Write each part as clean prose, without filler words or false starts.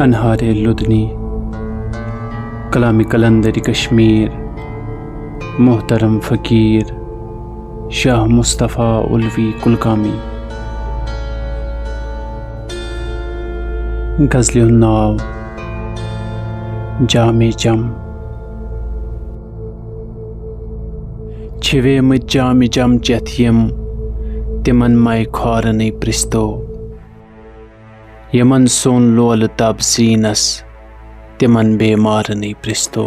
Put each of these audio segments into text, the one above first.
अनहारे लुधनी कलामी कलंदरी कश्मीर मोहतरम फ़कीर शाह मुस्तफ़ा उल्वी कुलकामी। गज़ल नाव जामे जम छिवेमत जामे जम चेथ यम तिमन माय खारनै प्रिस्तो यमन सोन लोल तब सीनस तिमन बेमारनै प्रिस्तो।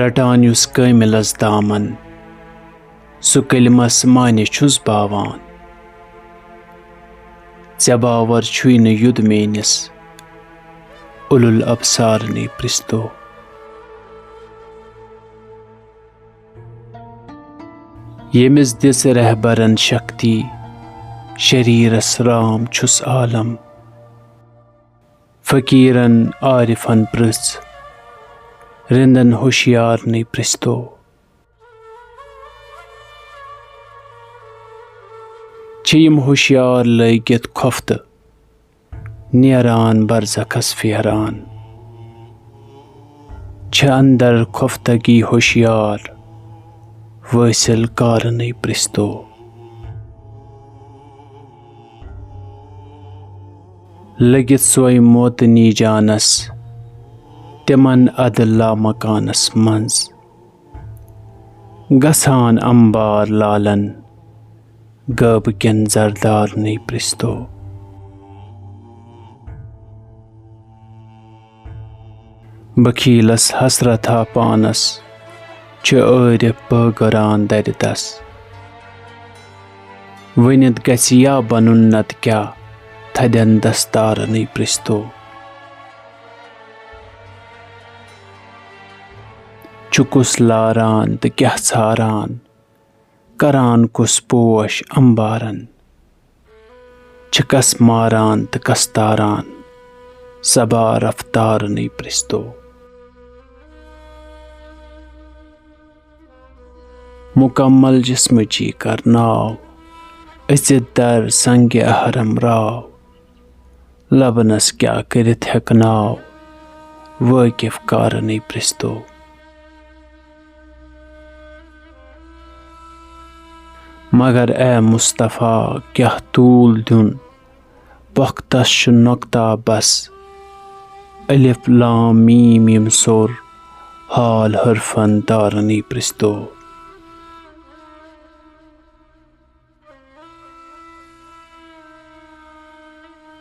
रटान युस कामिलस दामन सु कलिमस माने छुस बावान ज़े बावर छुई न युद मेनिस उलुल अबसारनै प्रिस्तो। येमिस दिस रहबरन शक्ति शरीरस राम छुस आलम फ़कीरन आरिफन पृछ रिंदन होशियार नै प्रिस्तो। छीम होशियार लगित खफ्त नेरान बरज़खस फेरान छ अंदर खफ्तगी होशियार वसिल कारनै प्रिस्तो। लगित सोय मोतनी जानस तिमन अदला मकानस मंज गसान अंबार लालन गब किन जरदार नै प्रिस्तो। बखीलस हसरथा पानस च पगरान दरिदस वनित गया बनुन नत क्या थदन दस्तार नै प्रिस्तो। चुकुस लारान त क्या छारान करान कुस पोश अंबारन छकस मारान त कस्तारान सबा रफ्तार नै प्रिस्तो। मुकम्मल जिस्म ची कर नाव इज्जत दर संग अहरम राव लबनस क्या करित हेकनाव वाकिफ कार नै प्रिस्तो। मगर ए मुस्तफ़ा क्या तूल दुन वक्तस छु नक्ता बस अलिफ लाम मीम यम सोर हाल हरफन दार नै प्रिस्तो।